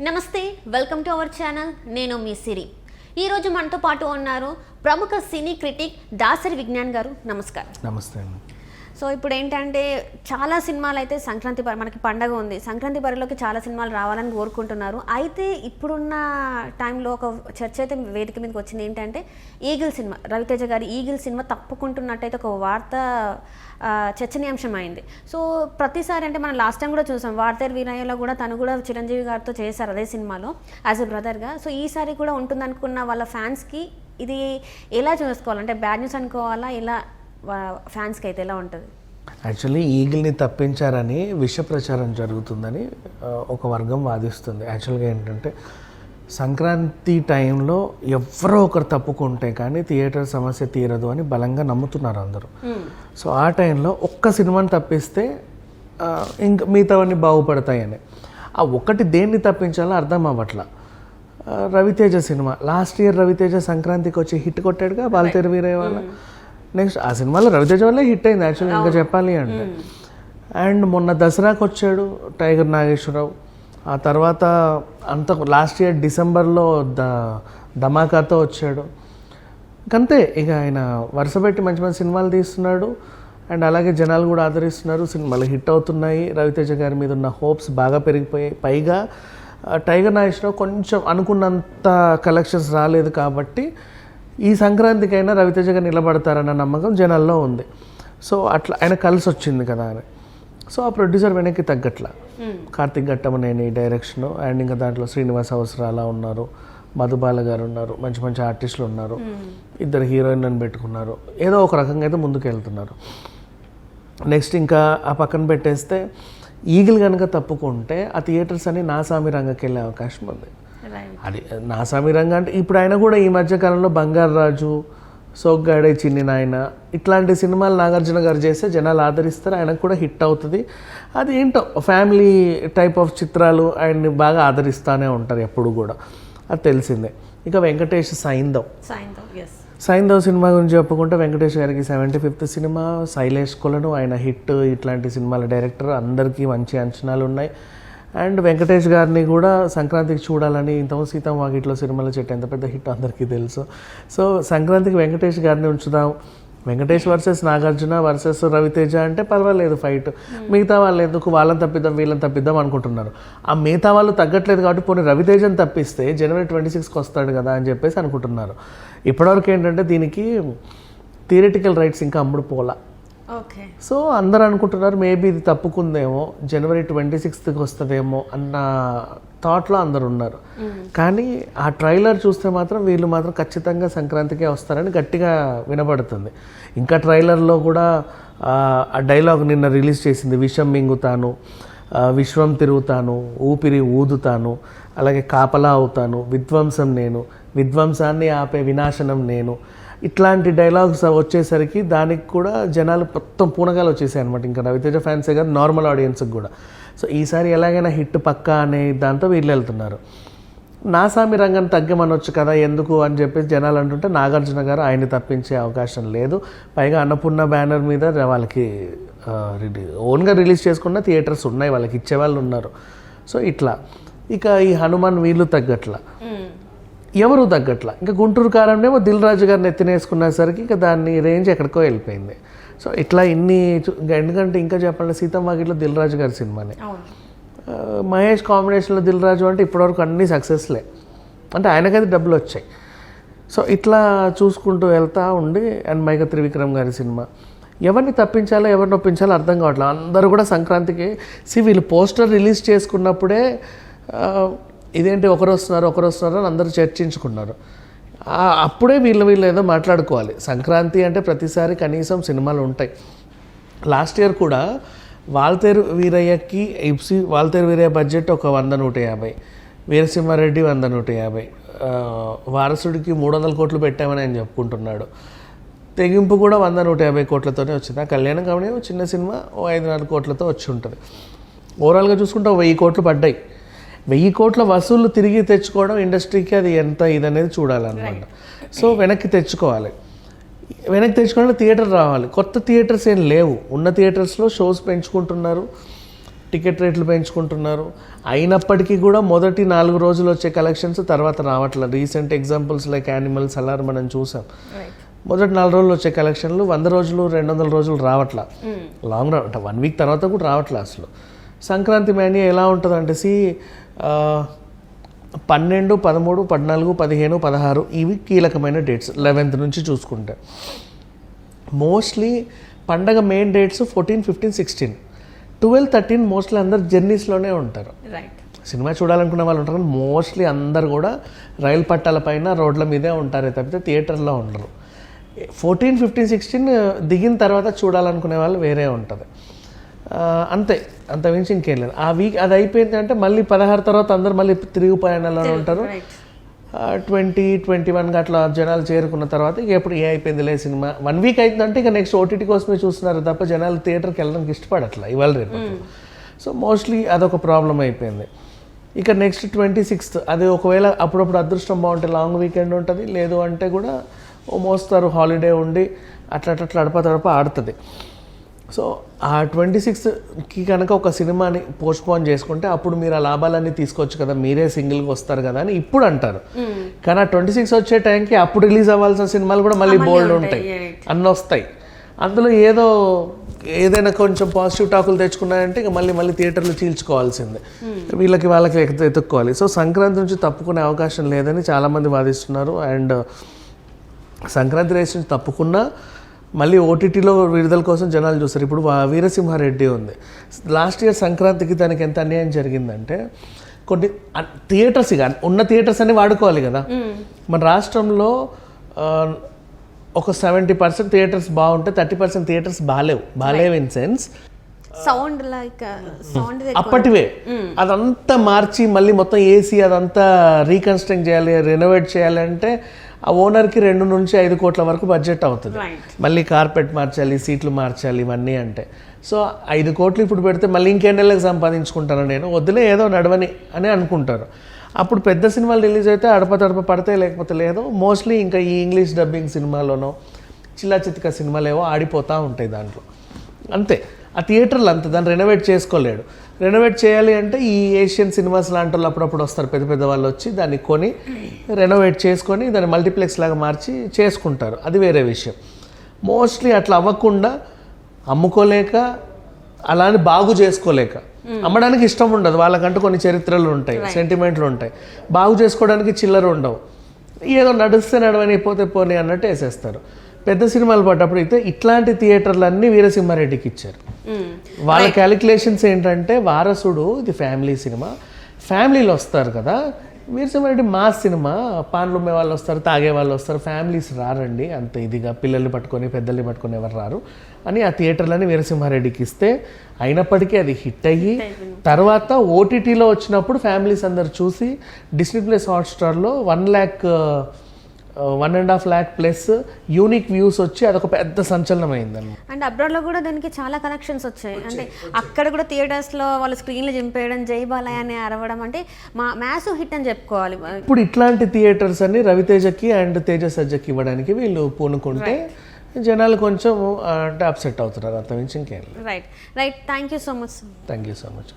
నమస్తే welcome to our channel నేను మీ సిరి ఈరోజు మనతో పాటు ఉన్నారు ప్రముఖ సినీ క్రిటిక్ దాసరి విజ్ఞాన్ గారు. నమస్కారం. నమస్తే. సో ఇప్పుడు ఏంటంటే చాలా సినిమాలు అయితే సంక్రాంతి మనకి పండగ ఉంది, సంక్రాంతి పరిలోకి చాలా సినిమాలు రావాలని కోరుకుంటున్నారు. అయితే ఇప్పుడున్న టైంలో ఒక చర్చ అయితే వేదిక మీదకి వచ్చింది. ఏంటంటే ఈగిల్ సినిమా, రవితేజ గారి ఈగిల్ సినిమా తప్పుకుంటున్నట్టయితే ఒక వార్త చర్చనీయాంశం అయింది. సో ప్రతిసారి అంటే మనం లాస్ట్ టైం కూడా చూసాం, వార్తేరు వీరయ్యలో కూడా తను కూడా చిరంజీవి గారితో చేశారు అదే సినిమాలో యాజ్ ఎ బ్రదర్గా. సో ఈసారి కూడా ఉంటుందనుకున్న వాళ్ళ ఫ్యాన్స్కి ఇది ఎలా చూసుకోవాలంటే బ్యాడ్ న్యూస్ అనుకోవాలా, ఇలా ఫ్యాన్స్కి అయితే ఎలా ఉంటుంది? యాక్చువల్లీ ఈగిల్ని తప్పించారని విష ప్రచారం జరుగుతుందని ఒక వర్గం వాదిస్తుంది. యాక్చువల్గా ఏంటంటే సంక్రాంతి టైంలో ఎవరో ఒకరు తప్పుకుంటే కానీ థియేటర్ సమస్య తీరదు అని బలంగా నమ్ముతున్నారు అందరూ. సో ఆ టైంలో ఒక్క సినిమాని తప్పిస్తే ఇంకా మిగతావన్నీ బాగుపడతాయని, ఆ ఒక్కటి దేన్ని తప్పించాలో అర్థం అవ్వట్లా. రవితేజ సినిమా లాస్ట్ ఇయర్ రవితేజ సంక్రాంతికి వచ్చి హిట్ కొట్టాడుగా బాలతేరు వీరయ్య వల్ల. నెక్స్ట్ ఆ సినిమాలో రవితేజ వల్లే హిట్ అయింది యాక్చువల్లీ ఇంకా చెప్పాలి అంటే. అండ్ మొన్న దసరాకి వచ్చాడు టైగర్ నాగేశ్వరరావు. ఆ తర్వాత అంత లాస్ట్ ఇయర్ డిసెంబర్లో ధమాకాతో వచ్చాడు. ఇంకంతే ఇక ఆయన వరుస పెట్టి మంచి మంచి సినిమాలు తీస్తున్నాడు. అండ్ అలాగే జనాలు కూడా ఆదరిస్తున్నారు, సినిమాలు హిట్ అవుతున్నాయి. రవితేజ గారి మీద ఉన్న హోప్స్ బాగా పెరిగిపోయాయి. పైగా టైగర్ నాగేశ్వరరావు కొంచెం అనుకున్నంత కలెక్షన్స్ రాలేదు కాబట్టి ఈ సంక్రాంతికైనా రవితేజ గారు నిలబడతారన్న నమ్మకం జనాల్లో ఉంది. సో అట్లా ఆయన కలిసి వచ్చింది కదా అని. సో ఆ ప్రొడ్యూసర్ వెనక్కి తగ్గట్లా. కార్తిక్ ఘట్టమనేని డైరెక్షను, అండ్ ఇంకా దాంట్లో శ్రీనివాస్ అవసరాల ఉన్నారు, మధుబాల గారు ఉన్నారు, మంచి మంచి ఆర్టిస్టులు ఉన్నారు, ఇద్దరు హీరోయిన్లను పెట్టుకున్నారు. ఏదో ఒక రకంగా అయితే ముందుకు వెళ్తున్నారు. నెక్స్ట్ ఇంకా ఆ పక్కన పెట్టేస్తే ఈగిల్ కనుక తప్పుకుంటే ఆ థియేటర్స్ అన్ని నాసామి రంగకి వెళ్ళే అవకాశం ఉంది. అది నాసామి రంగ అంటే ఇప్పుడు ఆయన కూడా ఈ మధ్యకాలంలో బంగారు రాజు, సోగ్గాడే చిన్ని నాయన ఇట్లాంటి సినిమాలు నాగార్జున గారు చేస్తే జనాలు ఆదరిస్తారు, ఆయనకు కూడా హిట్ అవుతుంది. అది ఏంటో ఫ్యామిలీ టైప్ ఆఫ్ చిత్రాలు ఆయన్ని బాగా ఆదరిస్తూనే ఉంటారు ఎప్పుడు కూడా, అది తెలిసిందే. ఇక వెంకటేష్ సైంధవ్ సినిమా గురించి చెప్పుకుంటే వెంకటేష్ గారికి 75th సినిమా, శైలేష్ కొలను ఆయన హిట్, ఇట్లాంటి సినిమాల డైరెక్టర్, అందరికీ మంచి అంచనాలు ఉన్నాయి. అండ్ వెంకటేష్ గారిని కూడా సంక్రాంతికి చూడాలని ఇంతకుముందు సీతం వాకిట్లో సినిమాలో చెట్టు ఎంత పెద్ద హిట్ అందరికీ తెలుసు. సో సంక్రాంతికి వెంకటేష్ గారిని ఉంచుదాం, వెంకటేష్ వర్సెస్ నాగార్జున వర్సెస్ రవితేజ అంటే పర్వాలేదు ఫైట్. మిగతా వాళ్ళు ఎందుకు వాళ్ళని తప్పిద్దాం వీళ్ళని తప్పిద్దాం అనుకుంటున్నారు. ఆ మిగతా వాళ్ళు తగ్గట్లేదు కాబట్టి పోనీ రవితేజని తప్పిస్తే జనవరి 26కి వస్తాడు కదా అని చెప్పేసి అనుకుంటున్నారు. ఇప్పటివరకు ఏంటంటే దీనికి థియరిటికల్ రైట్స్ ఇంకా అమ్ముడు పోలా. సో అందరు అనుకుంటున్నారు మేబీ ఇది తప్పుకుందేమో, జనవరి 26కి వస్తుందేమో అన్న థాట్లో అందరు ఉన్నారు. కానీ ఆ ట్రైలర్ చూస్తే మాత్రం వీళ్ళు మాత్రం ఖచ్చితంగా సంక్రాంతికే వస్తారని గట్టిగా వినబడుతుంది. ఇంకా ట్రైలర్లో కూడా ఆ డైలాగ్ నిన్న రిలీజ్ చేసింది, విషం మింగుతాను, విశ్వం తిరుగుతాను, ఊపిరి ఊదుతాను, అలాగే కాపలా అవుతాను, విధ్వంసం నేను, విధ్వంసాన్ని ఆపే వినాశనం నేను, ఇట్లాంటి డైలాగ్స్ వచ్చేసరికి దానికి కూడా జనాలు మొత్తం పూనగాలు వచ్చేసాయి అనమాట. ఇంకా రవితేజ ఫ్యాన్సే కాదు నార్మల్ ఆడియన్స్కి కూడా. సో ఈసారి ఎలాగైనా హిట్ పక్కా అనే దాంతో వీళ్ళు వెళ్తున్నారు. నాసామి రంగాన్ని తగ్గమనొచ్చు కదా ఎందుకు అని చెప్పేసి జనాలు అంటుంటే నాగార్జున గారు ఆయన్ని తప్పించే అవకాశం లేదు. పైగా అన్నపూర్ణ బ్యానర్ మీద వాళ్ళకి ఓన్గా రిలీజ్ చేసుకున్న థియేటర్స్ ఉన్నాయి, వాళ్ళకి ఇచ్చేవాళ్ళు ఉన్నారు. సో ఇట్లా ఇక ఈ హనుమాన్ వీళ్ళు తగ్గట్లా, ఎవరు తగ్గట్లా. ఇంకా గుంటూరు కారంలో దిల్ రాజు గారిని ఎత్తినేసుకునేసరికి ఇంకా దాన్ని రేంజ్ ఎక్కడికో వెళ్ళిపోయింది. సో ఇట్లా ఇన్ని ఎందుకంటే ఇంకా చెప్పాలంటే సీతం వాకిట్లో దిల్ రాజు గారి సినిమానే, మహేష్ కాంబినేషన్లో దిల్ రాజు అంటే ఇప్పటివరకు అన్నీ సక్సెస్లే, అంటే ఆయనకైతే డబ్బులు వచ్చాయి. సో ఇట్లా చూసుకుంటూ వెళ్తూ ఉండి అండ్ మైక త్రివిక్రమ్ గారి సినిమా ఎవరిని తప్పించాలో ఎవరిని ఒప్పించాలో అర్థం కావట్లేదు. అందరూ కూడా సంక్రాంతికి వీళ్ళు పోస్టర్ రిలీజ్ చేసుకున్నప్పుడే ఇదేంటి ఒకరు వస్తున్నారు అని అందరూ చర్చించుకున్నారు. అప్పుడే వీళ్ళు ఏదో మాట్లాడుకోవాలి. సంక్రాంతి అంటే ప్రతిసారి కనీసం సినిమాలు ఉంటాయి. లాస్ట్ ఇయర్ కూడా వాల్తేరు వీరయ్యకి వాల్తేరు వీరయ్య బడ్జెట్ ఒక 100-150, వీరసింహారెడ్డి 100-150, వారసుడికి 300 కోట్లు పెట్టామని ఆయన చెప్పుకుంటున్నాడు. తెగింపు కూడా 100-150 కోట్లతోనే వచ్చింది. ఆ కళ్యాణం కాబట్టి చిన్న సినిమా 5-4 కోట్లతో వచ్చి ఉంటుంది. ఓవరాల్గా చూసుకుంటే 1000 కోట్లు పడ్డాయి. 1000 కోట్ల వసూళ్ళు తిరిగి తెచ్చుకోవడం ఇండస్ట్రీకి అది ఎంత ఇదనేది చూడాలన్నమాట. సో వెనక్కి తెచ్చుకోవాలి. థియేటర్ రావాలి. కొత్త థియేటర్స్ ఏం లేవు, ఉన్న థియేటర్స్లో షోస్ పెంచుకుంటున్నారు. టికెట్ రేట్లు పెంచుకుంటున్నారు. అయినప్పటికీ కూడా మొదటి 4 రోజులు వచ్చే కలెక్షన్స్ తర్వాత రావట్లేదు. రీసెంట్ ఎగ్జాంపుల్స్ లైక్ యానిమల్స్ అలా మనం చూసాం. మొదటి 4 రోజులు వచ్చే కలెక్షన్లు 100 రోజులు 200 రోజులు రావట్లా, లాంగ్ రన్ అంటే 1 వీక్ తర్వాత కూడా రావట్లా. అసలు సంక్రాంతి మేనియా ఎలా ఉంటుందంటే 12, 13, 14, 15, 16 ఇవి కీలకమైన డేట్స్. 11th నుంచి చూసుకుంటే మోస్ట్లీ పండగ మెయిన్ డేట్స్ 14, 15, 16, 12, 13 మోస్ట్లీ అందరు జర్నీస్లోనే ఉంటారు. సినిమా చూడాలనుకునే వాళ్ళు ఉంటారు, కానీ మోస్ట్లీ అందరు కూడా రైలు పట్టాల పైన రోడ్ల మీదే ఉంటారే తప్పితే థియేటర్లో ఉండరు. 14, 15, 16 దిగిన తర్వాత చూడాలనుకునే వాళ్ళు వేరే ఉంటుంది. అంతే, అంత మించి ఇంకేం లేదు. ఆ వీక్ అది అయిపోయింది అంటే మళ్ళీ 16 తర్వాత అందరు మళ్ళీ తిరుగు ప్రయాణాల్లో ఉంటారు. 20, 21 అట్లా జనాలు చేరుకున్న తర్వాత ఇక ఎప్పుడు అయిపోయిందిలే సినిమా. 1 వీక్ అవుతుందంటే ఇక నెక్స్ట్ ఓటీటీ కోసమే చూస్తున్నారు తప్ప జనాలు థియేటర్కి వెళ్ళడానికి ఇష్టపడట్లా ఇవాళ రేపు. సో మోస్ట్లీ అదొక ప్రాబ్లం అయిపోయింది. ఇక నెక్స్ట్ 26th అది ఒకవేళ అప్పుడప్పుడు అదృష్టం బాగుంటే లాంగ్ వీకెండ్ ఉంటుంది, లేదు అంటే కూడా ఓ మోస్తారు హాలిడే ఉండి అట్లా తడప ఆడుతుంది. సో ఆ 26కి కనుక ఒక సినిమాని పోస్ట్పోన్ చేసుకుంటే అప్పుడు మీరు ఆ లాభాలన్నీ తీసుకోవచ్చు కదా, మీరే సింగిల్గా వస్తారు కదా అని ఇప్పుడు అంటారు. కానీ ఆ 26 వచ్చే టైంకి అప్పుడు రిలీజ్ అవ్వాల్సిన సినిమాలు కూడా మళ్ళీ బోల్డ్ ఉంటాయి, అన్నీ వస్తాయి. అందులో ఏదైనా కొంచెం పాజిటివ్ టాకులు తెచ్చుకున్నాయంటే ఇక మళ్ళీ థియేటర్లు చీల్చుకోవాల్సిందే, వాళ్ళకి ఎత్తుక్కోవాలి. సో సంక్రాంతి నుంచి తప్పుకునే అవకాశం లేదని చాలామంది వాదిస్తున్నారు. అండ్ సంక్రాంతి రేస్ నుంచి తప్పుకున్నా మళ్ళీ ఓటీటీలో విడుదల కోసం జనాలు చూస్తారు. ఇప్పుడు వీరసింహారెడ్డి ఉంది. లాస్ట్ ఇయర్ సంక్రాంతికి దానికి ఎంత అన్యాయం జరిగిందంటే కొన్ని థియేటర్స్ ఇక ఉన్న థియేటర్స్ అన్ని వాడుకోవాలి కదా. మన రాష్ట్రంలో ఒక 70% థియేటర్స్ బాగుంటే 30% థియేటర్స్ బాలేవు ఇన్ సెన్స్ సౌండ్ అప్పటివే. అదంతా మార్చి మళ్ళీ మొత్తం ఏసీ అదంతా రీకన్స్ట్రక్ట్ చేయాలి, రెనోవేట్ చేయాలంటే ఆ ఓనర్కి 2 నుంచి 5 కోట్ల వరకు బడ్జెట్ అవుతుంది. మళ్ళీ కార్పెట్ మార్చాలి, సీట్లు మార్చాలి, ఇవన్నీ అంటే. సో 5 కోట్లు ఇప్పుడు పెడితే మళ్ళీ ఇంకెన్నేళ్ళకి సంపాదించుకుంటాను నేను, వద్దులే ఏదో నడవని అని అనుకుంటారు. అప్పుడు పెద్ద సినిమాలు రిలీజ్ అయితే అడప పడతాయి, లేకపోతే లేదు. మోస్ట్లీ ఇంకా ఈ ఇంగ్లీష్ డబ్బింగ్ సినిమాలోనో చిల్లా చితిక సినిమాలు ఏవో ఆడిపోతూ ఉంటాయి దాంట్లో. అంతే, ఆ థియేటర్లు అంతే, దాన్ని రెనోవేట్ చేసుకోలేడు. రెనోవేట్ చేయాలి అంటే ఈ ఏషియన్ సినిమాస్ లాంటి వాళ్ళు అప్పుడప్పుడు వస్తారు, పెద్ద వాళ్ళు వచ్చి దాన్ని కొని రెనోవేట్ చేసుకొని దాన్ని మల్టీప్లెక్స్ లాగా మార్చి చేసుకుంటారు, అది వేరే విషయం. మోస్ట్లీ అట్లా అవ్వకుండా అమ్ముకోలేక అలానే బాగు చేసుకోలేక, అమ్మడానికి ఇష్టం ఉండదు వాళ్ళకంటూ కొన్ని చరిత్రలు ఉంటాయి, సెంటిమెంట్లు ఉంటాయి, బాగు చేసుకోవడానికి చిల్లర ఉండవు, ఏదో నడిస్తే నడవని పోతే పోనీ అన్నట్టు వేసేస్తారు. పెద్ద సినిమాలు పడ్డప్పుడు అయితే ఇట్లాంటి థియేటర్లన్నీ వీరసింహారెడ్డికి ఇచ్చారు. వాళ్ళ క్యాలిక్యులేషన్స్ ఏంటంటే వారసుడు ఇది ఫ్యామిలీ సినిమా, ఫ్యామిలీలు వస్తారు కదా, వీరసింహారెడ్డి మాస్ సినిమా, పాన్లు ఉమ్మే వాళ్ళు వస్తారు, తాగే వాళ్ళు వస్తారు, ఫ్యామిలీస్ రారండి అంత ఇదిగా, పిల్లల్ని పట్టుకొని పెద్దల్ని పట్టుకొని ఎవరు రారు అని ఆ థియేటర్లని వీరసింహారెడ్డికి ఇస్తే, అయినప్పటికీ అది హిట్ అయ్యి తర్వాత ఓటీటీలో వచ్చినప్పుడు ఫ్యామిలీస్ అందరు చూసి డిస్నీ ప్లస్ హాట్స్టార్లో 1.5 lakh ప్లస్ యూనిక్ వ్యూస్ వచ్చి అదొక పెద్ద సంచలనం అయిందన్న. అండ్ అబ్రాడ్లో కూడా దానికి చాలా కనెక్షన్స్ వచ్చాయి. అంటే అక్కడ కూడా థియేటర్స్లో వాళ్ళు స్క్రీన్లు చింపేయడం, జై బాలయ్య అని అరవడం, అంటే మ్యాసివ్ హిట్ అని చెప్పుకోవాలి. ఇప్పుడు ఇట్లాంటి థియేటర్స్ అన్ని రవితేజకి అండ్ తేజ సజ్జకి ఇవ్వడానికి వీళ్ళు పూనుకుంటే జనాలు కొంచెం అంటే అప్సెట్ అవుతున్నారు, అంత మించి ఇంకేం. Right, thank you so much. Thank you so much.